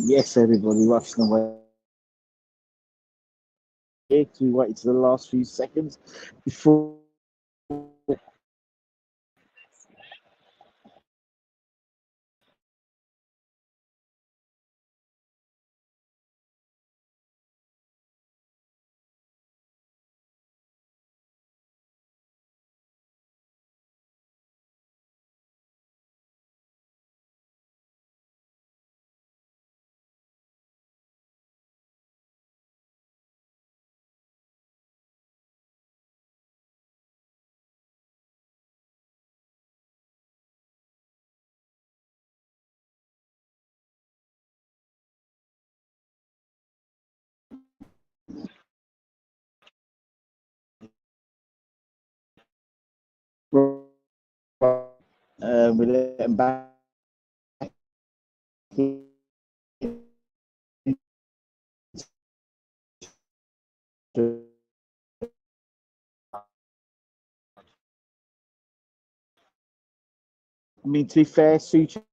Yes, everybody rushing away here to wait to the last few seconds before we let them back in. I mean, to be fair, Suchek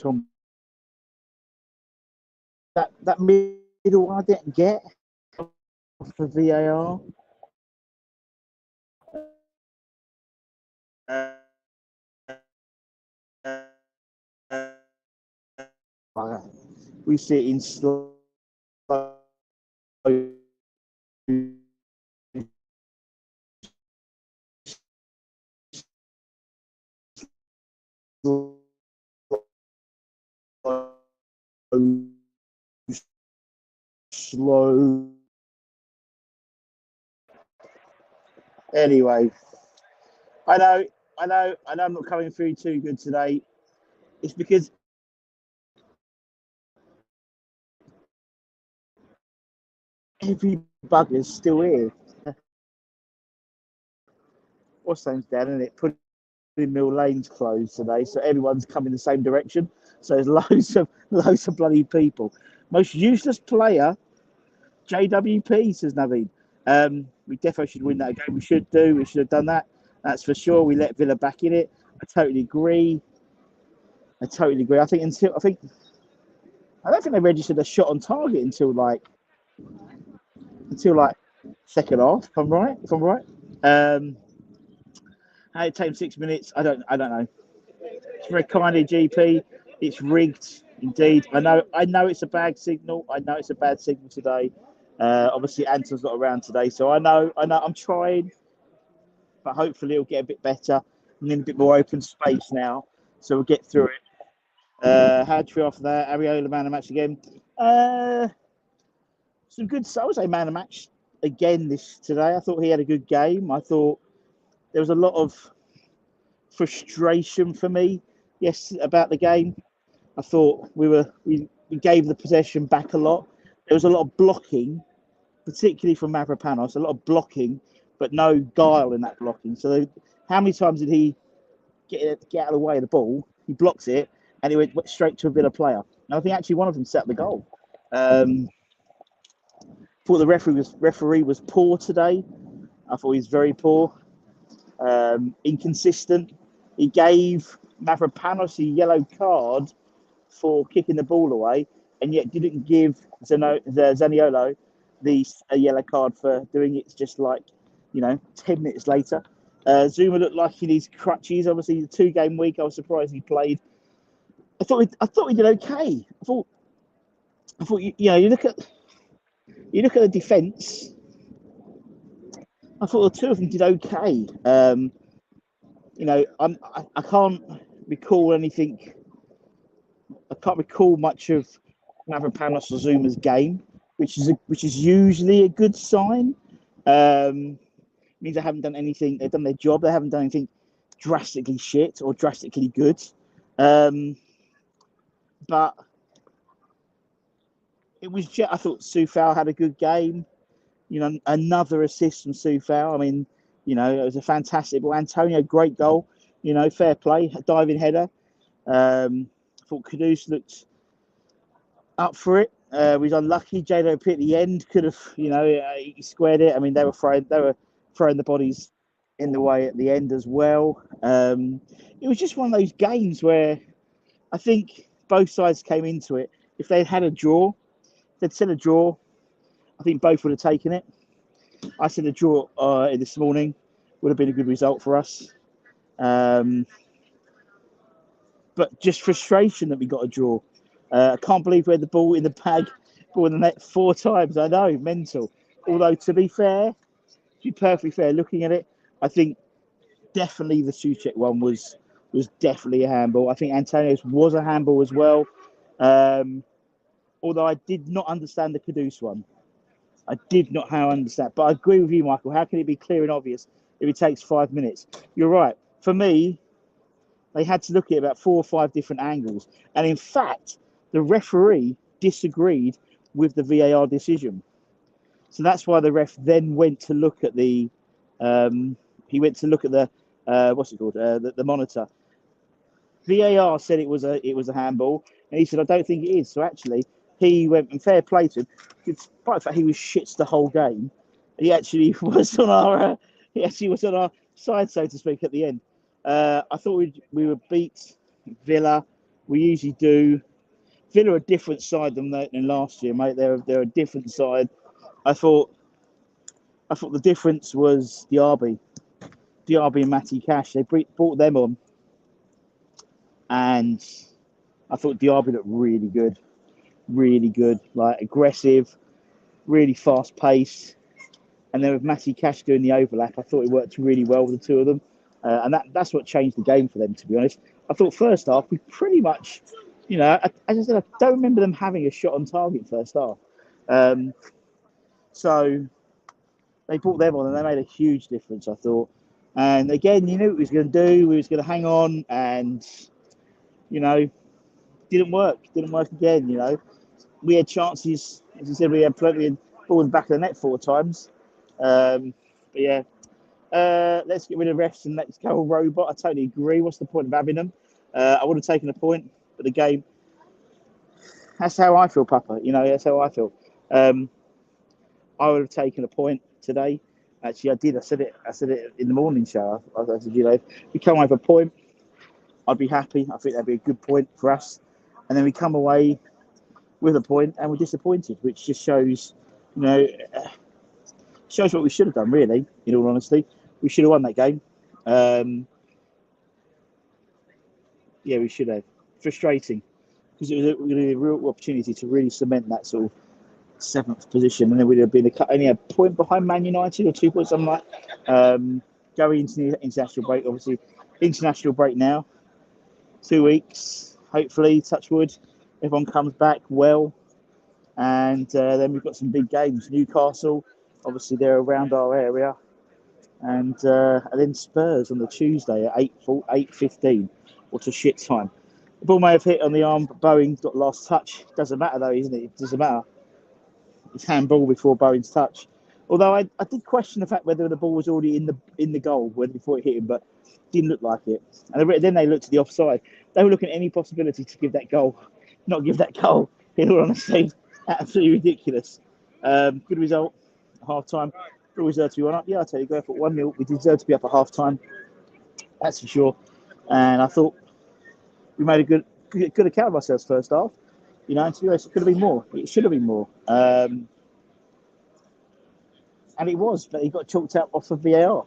on that middle one I didn't get for VAR. Uh, we see it in slow slow. Anyway, I know I'm not coming through too good today. It's because every bugger's still here. What's name's down, isn't it? Mill Lane's closed today, so everyone's coming the same direction. So there's loads of bloody people. Most useless player, JWP, says Naveen. We definitely should win that game. We should do. We should have done that. That's for sure. We let Villa back in it. I totally agree. I think I don't think they registered a shot on target until second half. If I'm right. Um, how it takes 6 minutes. I don't know. It's very kindly, GP. It's rigged, indeed. I know it's a bad signal. I know it's a bad signal today. Obviously, Anton's not around today, so I know. I'm trying, but hopefully it'll get a bit better and then a bit more open space now, so we'll get through it. How do you feel after that? Ariola man of match again. Some good. I would say man of match again this today. I thought he had a good game. I thought there was a lot of frustration for me. Yes, about the game. I thought we gave the possession back a lot. There was a lot of blocking, particularly from Mavropanos, a lot of blocking, but no guile in that blocking. So how many times did he get out of the way of the ball? He blocks it, and he went straight to a Villa player. And I think actually one of them set the goal. Thought the referee was poor today. I thought he was very poor, inconsistent. He gave Mavropanos a yellow card for kicking the ball away, and yet didn't give Zaniolo a yellow card for doing it just 10 minutes later. Zuma looked like he needs crutches. Obviously, the 2 game week, I was surprised he played. I thought he did okay. I thought you look at the defence. I thought the two of them did okay. I can't recall anything. I can't recall much of Mavropanos or Zuma's game, which is usually a good sign. Means they haven't done anything. They've done their job. They haven't done anything drastically shit or drastically good. But it was I thought Soufal had a good game. Another assist from Soufal. I mean, it was a fantastic. Well, Antonio, great goal. Fair play, diving header. I thought Kudus looked up for it. Was unlucky. JWP at the end could have, he squared it. I mean, they were throwing the bodies in the way at the end as well. It was just one of those games where I think both sides came into it if they'd had a draw, they'd said a draw. I think both would have taken it. I said a draw this morning would have been a good result for us. But just frustration that we got a draw. I can't believe we had the ball in the bag, ball in the net 4 times. I know, mental. Although, to be fair, to be perfectly fair, looking at it, I think definitely the Souček one was definitely a handball. I think Antonio's was a handball as well. Although I did not understand the Kudus one. I did not understand. But I agree with you, Michael. How can it be clear and obvious if it takes 5 minutes? You're right. For me, they had to look at about 4 or 5 different angles. And in fact, the referee disagreed with the VAR decision. So that's why the ref then went to look at the what's it called? The monitor. VAR said it was a handball, and he said, I don't think it is. So actually, he went, and fair play to him, despite the fact he was shits the whole game, he actually was on our side, so to speak, at the end. I thought we would beat Villa. We usually do. Villa are a different side than last year, mate. They're a different side. I thought the difference was Diaby and Matty Cash. They brought them on, and I thought Diaby looked really good, like aggressive, really fast paced. And then with Matty Cash doing the overlap, I thought it worked really well with the two of them. And that's what changed the game for them, to be honest. I thought first half, we pretty much, as I said, I don't remember them having a shot on target first half. So they brought them on and they made a huge difference, I thought. And again, you knew what we was going to do. We was going to hang on and, didn't work. Didn't work again, We had chances. As I said, we had plenty of ball in the back of the net 4 times. But yeah. Let's get rid of refs and let's go robot. I totally agree. What's the point of having them? I would have taken a point, but the game. That's how I feel, Papa. That's how I feel. I would have taken a point today. Actually, I did. I said it in the morning show. I said, we come away with a point, I'd be happy. I think that'd be a good point for us. And then we come away with a point and we're disappointed, which just shows, shows what we should have done, really, in all honesty. We should have won that game. Yeah, we should have. Frustrating, because it was a real opportunity to really cement that sort of 7th position, and then we'd have been only a point behind Man United or 2 points, something like going into the international break. Obviously, international break now, 2 weeks. Hopefully, touch wood, everyone comes back well, and then we've got some big games. Newcastle, obviously, they're around our area. And then Spurs on the Tuesday at 8:15. What a shit time. The ball may have hit on the arm, but Bowen got last touch. Doesn't matter though, isn't it? It doesn't matter. It's handball before Bowen's touch. Although I did question the fact whether the ball was already in the goal before it hit him, but didn't look like it. And then they looked at the offside. They were looking at any possibility to give that goal, not give that goal. In all honesty, absolutely ridiculous. Good result. Half time. We deserve to be 1 up. Yeah, I'll tell you, go for 1-0. We deserve to be up at half time. That's for sure. And I thought we made a good account of ourselves first half. And to be honest, it could have been more. It should have been more. And it was, but he got chalked out off of VAR.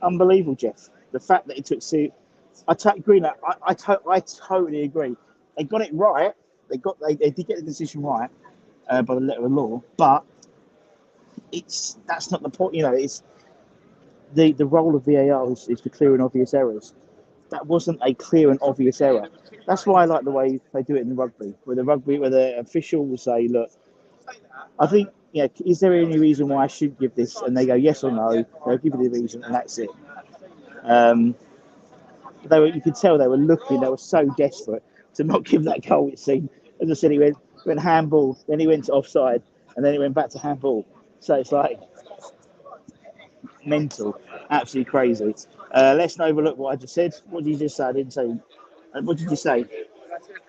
Unbelievable, Jeff. The fact that it took I totally agree. They got it right. They did get the decision right by the letter of law, but that's not the point. It's the role of VAR is the clear and obvious errors. That wasn't a clear and obvious error. That's why I like the way they do it in the rugby, where the official will say, "Look, I think, is there any reason why I should give this?" And they go, "Yes or no." They'll give you the reason, and that's it. You could tell they were looking. They were so desperate to not give that goal. It seemed, as I said, he went handball, then he went to offside, and then he went back to handball. So it's like mental, absolutely crazy. Let's not overlook what I just said. What did you just say? I didn't say. What did you say?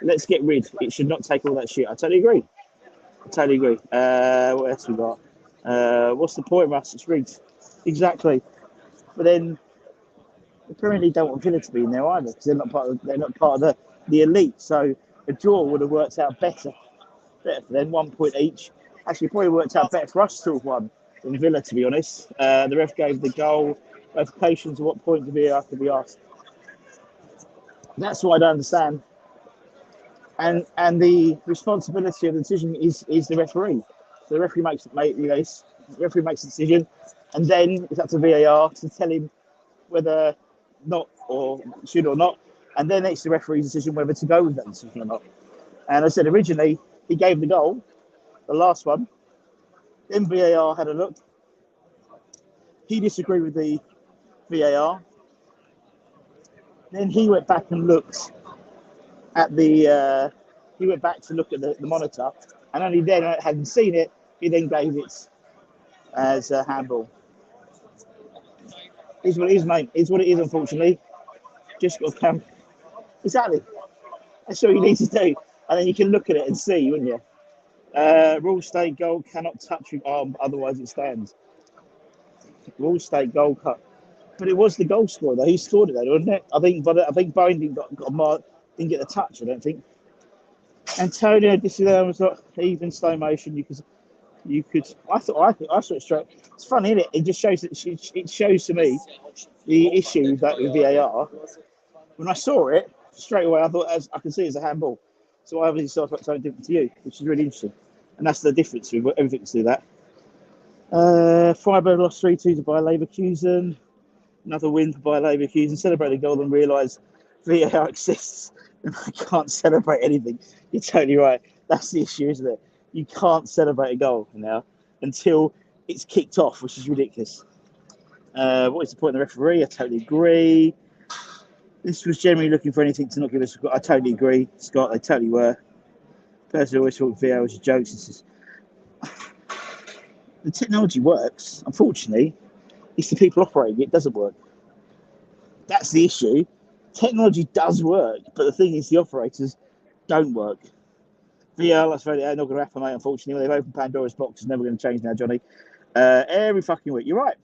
Let's get rid. It should not take all that shit. I totally agree. What else we got? What's the point, Russ? It's rigged. Exactly. But then they currently don't want Villa to be in there either, because they're not part of the elite. So a draw would have worked out better better for them, 1 point each. Actually, probably worked out better for us to have won than Villa, to be honest. The ref gave the goal notifications at what point the VAR could be asked. That's what I don't understand. And the responsibility of the decision is the referee. So the referee makes the referee makes a decision, and then it's up to VAR to tell him whether not or should or not, and then it's the referee's decision whether to go with that decision or not. And I said originally he gave the goal, the last one. Then VAR had a look. He disagreed with the VAR. Then he went back and looked at the. He went back to look at the monitor, and only then, having seen it, he then gave it as a handball. Is what it is, mate. Is what it is, unfortunately. Just got to come. Exactly. That's all you need to do. And then you can look at it and see, wouldn't you? Rule state goal cannot touch your arm, otherwise it stands. Rule state goal cut. But it was the goal scorer, though. He scored it, though, wasn't it? I think Binding got a mark, didn't get the touch, I don't think. Antonio, this was not even slow motion. You could. I saw it straight. It's funny, isn't it? It just shows that it shows to me the issue with that with VAR. When I saw it straight away, I thought I can see it's a handball. So I obviously saw something different to you, which is really interesting. And that's the difference with everything to do that. Freiburg lost 3-2 to Bayer Leverkusen. Another win for Bayer Leverkusen. Celebrate the goal and realise VAR exists and I can't celebrate anything. You're totally right. That's the issue, isn't it? You can't celebrate a goal now until it's kicked off, which is ridiculous. What is the point of the referee? I totally agree. This was generally looking for anything to not give us. I totally agree, Scott. They totally were. Personally, always thought VAR was a joke. The technology works. Unfortunately, it's the people operating it doesn't work. That's the issue. Technology does work, but the thing is, the operators don't work. VAR, that's very not going to happen, mate. Unfortunately, they've opened Pandora's box. It's never going to change now, Johnny. Every fucking week. You're right.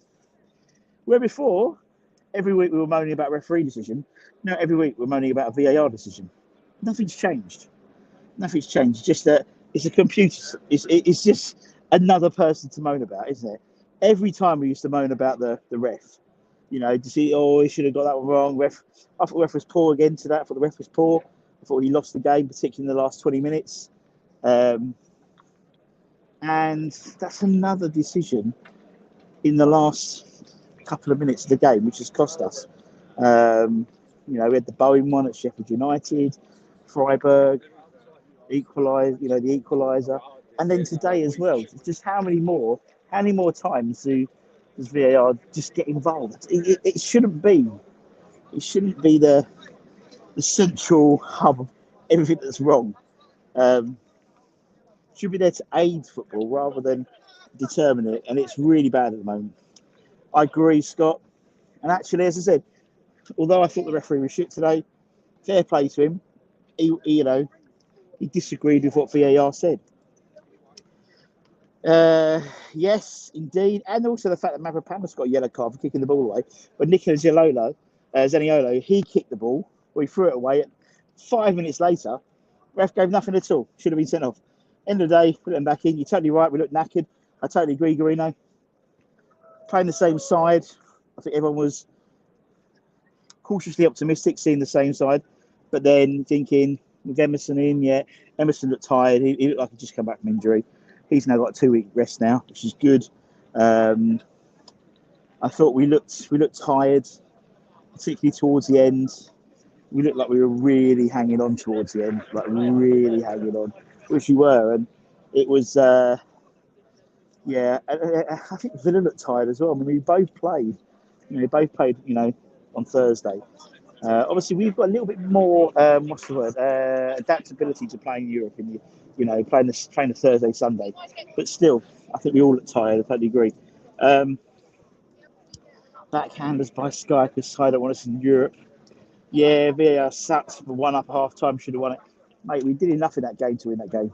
Where before, every week we were moaning about a referee decision. Now every week we're moaning about a VAR decision. Nothing's changed. Nothing's changed. It's just that it's a computer. It's just another person to moan about, isn't it? Every time we used to moan about the ref, to see, he should have got that one wrong. I thought the ref was poor again today. I thought the ref was poor. I thought he lost the game, particularly in the last 20 minutes. And that's another decision in the last couple of minutes of the game, which has cost us. We had the Bowen one at Sheffield United, Freiburg, the equaliser, and then today as well. Just how many more times does VAR just get involved? It shouldn't be. It shouldn't be the central hub of everything that's wrong. Should be there to aid football rather than determine it, and it's really bad at the moment. I agree, Scott. And actually, as I said, although I thought the referee was shit today, fair play to him. He disagreed with what VAR said. Yes, indeed. And also the fact that Mavropanos got a yellow card for kicking the ball away. But Nicola Zaniolo, he kicked the ball, or he threw it away. 5 minutes later, ref gave nothing at all. Should have been sent off. End of the day, put them back in. You're totally right. We look knackered. I totally agree, Garino. Playing the same side. I think everyone was cautiously optimistic, seeing the same side. But then thinking, with Emerson in, Emerson looked tired. He looked like he'd just come back from injury. He's now got a 2-week rest now, which is good. I thought we looked tired, particularly towards the end. We looked like we were really hanging on towards the end, which we were. And it was, I think Villa looked tired as well. I mean, we both played, on Thursday. Obviously, we've got a little bit more, adaptability to playing Europe in playing the Thursday, Sunday. But still, I think we all look tired. I totally agree. Backhanders by Sky because Sky don't want us in Europe. Yeah, VAR sucks for 1 up at half time. Should have won it, mate. We did enough in that game to win that game.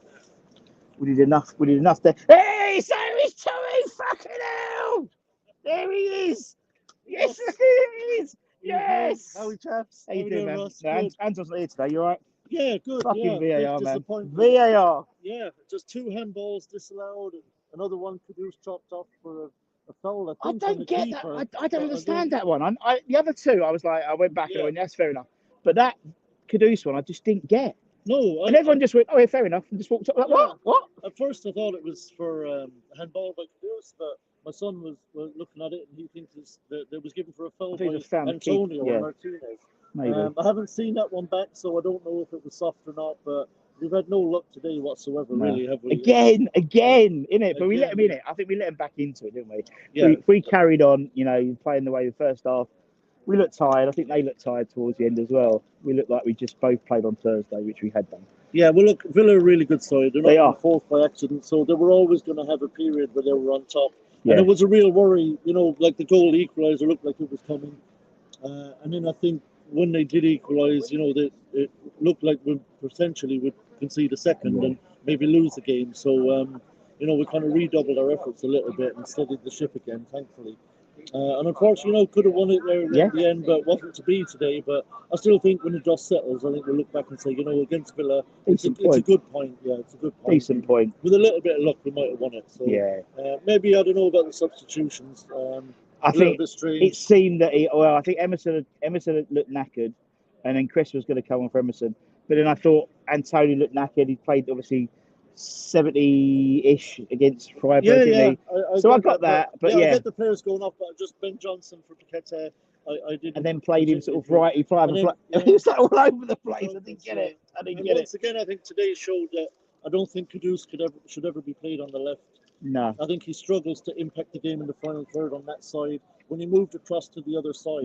We did enough there. Hey, so he's 2 fucking hell! There he is. Yes, he is. Yes. How are we, chaps? How you doing, man? Anton's not here today. You all right? Yeah, good. Fucking Yeah, big VAR, man. disappointment. VAR. Yeah, just 2 handballs disallowed, and another one Kudus chopped off for a foul. I I think on don't the get keeper. that. I don't but understand that one. The other two, I was like, I went back and I Yeah. went, that's fair enough. But that Caduce one, I just didn't get. No, And everyone just went, oh, yeah, fair enough, and just walked up like, Yeah. what? At first, I thought it was for handball by Kudus, but my son was looking at it and he thinks that it was given for a foul I think by it was found the keep, Antonio yeah. or Martinez. Maybe. I haven't seen that one back, so I don't know if it was soft or not. But we've had no luck today whatsoever, No. really, have we? Again, in it. But we let Again. him in it. I think we let him back into it, didn't we? Yeah. If we carried on, playing the way the first half, we looked tired. I think they looked tired towards the end as well. We looked like we just both played on Thursday, which we had done. Yeah, well, look, Villa are a really good side. They're not They are. fourth by accident, so they were always going to have a period where they were on top. Yeah. And it was a real worry, like the goal equaliser looked like it was coming. And then I think when they did equalise, it looked like we potentially would concede a second and maybe lose the game. So, we kind of redoubled our efforts a little bit and steadied the ship again, thankfully. And unfortunately, could have won it there at the end, but wasn't to be today. But I still think when the dust settles, I think we'll look back and say, against Villa, it's a good point. Yeah, it's a good point. Decent point. With a little bit of luck, we might have won it. So maybe, I don't know about the substitutions. I think it seemed that I think Emerson looked knackered, and then Chris was going to come on for Emerson. But then I thought Antonio looked knackered. He played obviously 70-ish against Freiburg, didn't he? So I got that. But I get the players going off, but just Ben Johnson for Paqueta, I didn't. And then played him sort of right. He played he was all over the place. I didn't get it. Once again, I think today showed that I don't think Kudus should ever be played on the left. No. I think he struggles to impact the game in the final third on that side. When he moved across to the other side,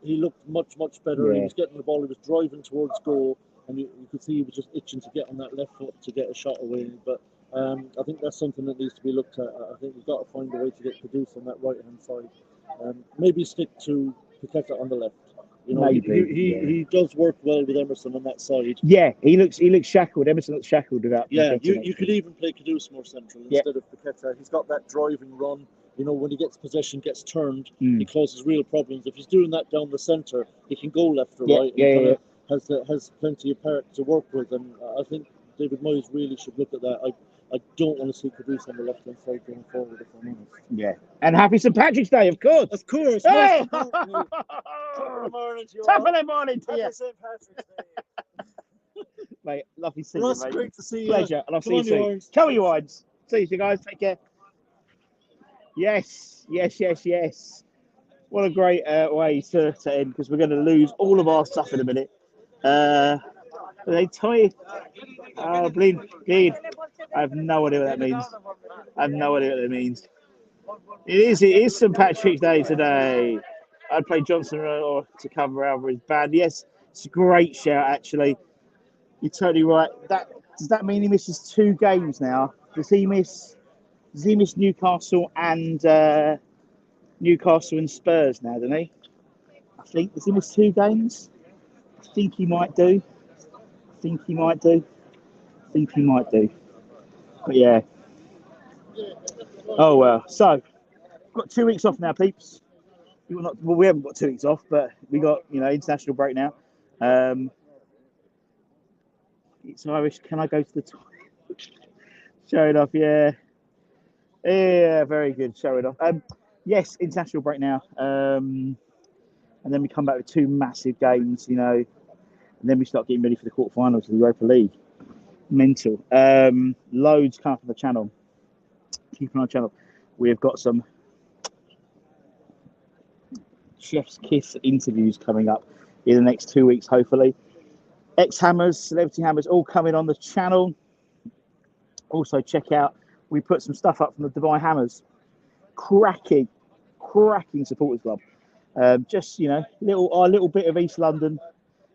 he looked much better. Yeah. He was getting the ball. He was driving towards goal, and you could see he was just itching to get on that left foot to get a shot away. But I think that's something that needs to be looked at. I think we've got to find a way to get Kudus on that right hand side. Maybe stick to Paqueta on the left. He does work well with Emerson on that side. Yeah, he looks shackled. Emerson looks shackled without. Yeah, you could even play Kudus more central instead of Paqueta. He's got that driving run. When he gets possession, gets turned, he causes real problems. If he's doing that down the centre, he can go left or right. Yeah. Has plenty of park to work with, and I think David Moyes really should look at that. I don't want to see Kudus on the left hand side going forward, if I'm honest. Yeah, and happy St Patrick's Day, of course. Of course. Hey! Top of the morning to you. Top of the morning to you. Happy St Patrick's Day. Mate, lovely to see you, mate. Great to see you. Pleasure, and I'll see you soon. Come on, you wines. See you guys. Take care. Yes. What a great way to end, because we're going to lose all of our stuff in a minute. They tie. Bleed. I have no idea what that means. It is St Patrick's Day today. I'd play Johnson or to cover over his band. Yes, it's a great shout, actually. You're totally right. Does that mean he misses 2 games now? Does he miss Newcastle and Spurs now, doesn't he? I think. Does he miss 2 games? I think he might do. But yeah. Oh well. So we've got 2 weeks off now, peeps. We haven't got 2 weeks off, but we got international break now. It's Irish. Can I go to the toilet? Show it off, yeah. Yeah, very good. Show it off. Yes, international break now. And then we come back with 2 massive games, and then we start getting ready for the quarterfinals of the Europa League. Mental. Loads coming from the channel. Keep an eye on the channel. We've got some Chef's Kiss interviews coming up in the next 2 weeks, hopefully. Ex-Hammers, Celebrity Hammers, all coming on the channel. Also, check out, we put some stuff up from the Dubai Hammers. Cracking supporters club. Just, our little bit of East London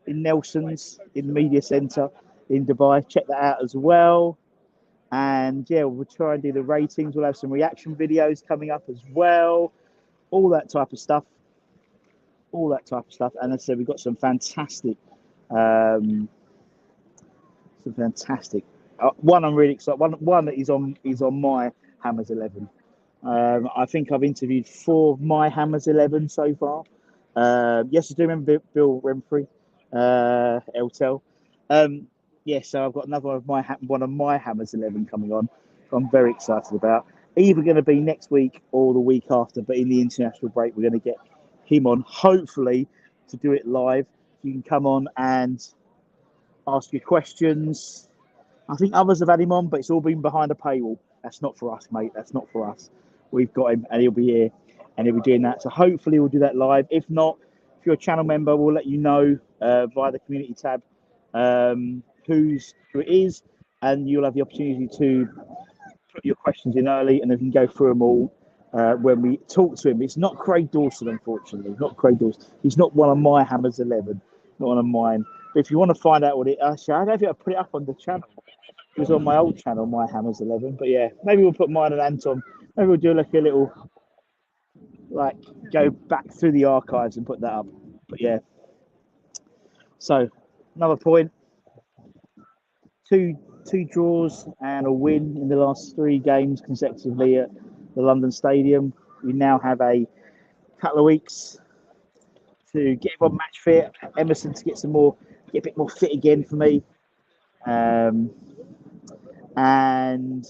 in Nelson's, in the media centre in Dubai. Check that out as well. And yeah, we'll try and do the ratings. We'll have some reaction videos coming up as well. All that type of stuff. And as I said, we've got some fantastic. One I'm really excited. One that is on my Hammers 11. I think I've interviewed 4 of my Hammers 11 so far. Yes, I do remember Bill Renfrey, Eltel. Yeah, so I've got another one of my Hammers 11 coming on. So I'm very excited about. Either going to be next week or the week after, but in the international break, we're going to get him on, hopefully, to do it live. You can come on and ask your questions. I think others have had him on, but it's all been behind a paywall. That's not for us, mate. That's not for us. We've got him, and he'll be here, and he'll be doing that. So hopefully we'll do that live. If not, if you're a channel member, we'll let you know via the community tab who it is, and you'll have the opportunity to put your questions in early, and then we can go through them all when we talk to him. It's not Craig Dawson, unfortunately. Not Craig Dawson. He's not one of my Hammers 11, not one of mine. But if you want to find out what it is, I don't think I put it up on the channel. It was on my old channel, my Hammers 11. But yeah, maybe we'll put mine and Anton. Maybe we'll do like a little, like, go back through the archives and put that up. But yeah. So, another point. Two draws and a win in the last 3 games consecutively at the London Stadium. We now have a couple of weeks to get everyone match fit. Emerson to get a bit more fit again for me. And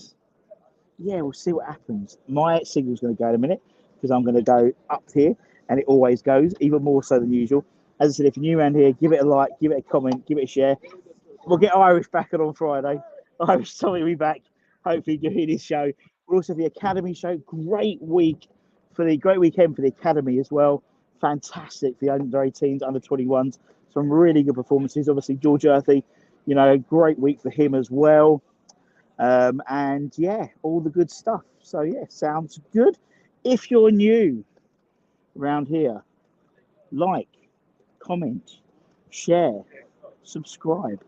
yeah, we'll see what happens. My signal's going to go in a minute because I'm going to go up here, and it always goes, even more so than usual. As I said, if you're new around here, give it a like, give it a comment, give it a share. We'll get Irish back on Friday. Irish Tommy will be back. Hopefully, you'll hear this show. We'll also have the Academy show. Great weekend for the Academy as well. Fantastic for the under 18s, under 21s. Some really good performances. Obviously, George Earthy, great week for him as well. And yeah, all the good stuff. So yeah, sounds good. If you're new around here, like, comment, share, subscribe,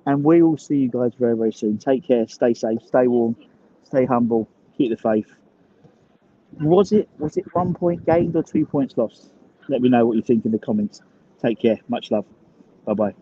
and we will see you guys very, very soon. Take care, stay safe, stay warm, stay humble, keep the faith. Was it 1 point gained or 2 points lost? Let me know what you think in the comments. Take care. Much love. Bye-bye.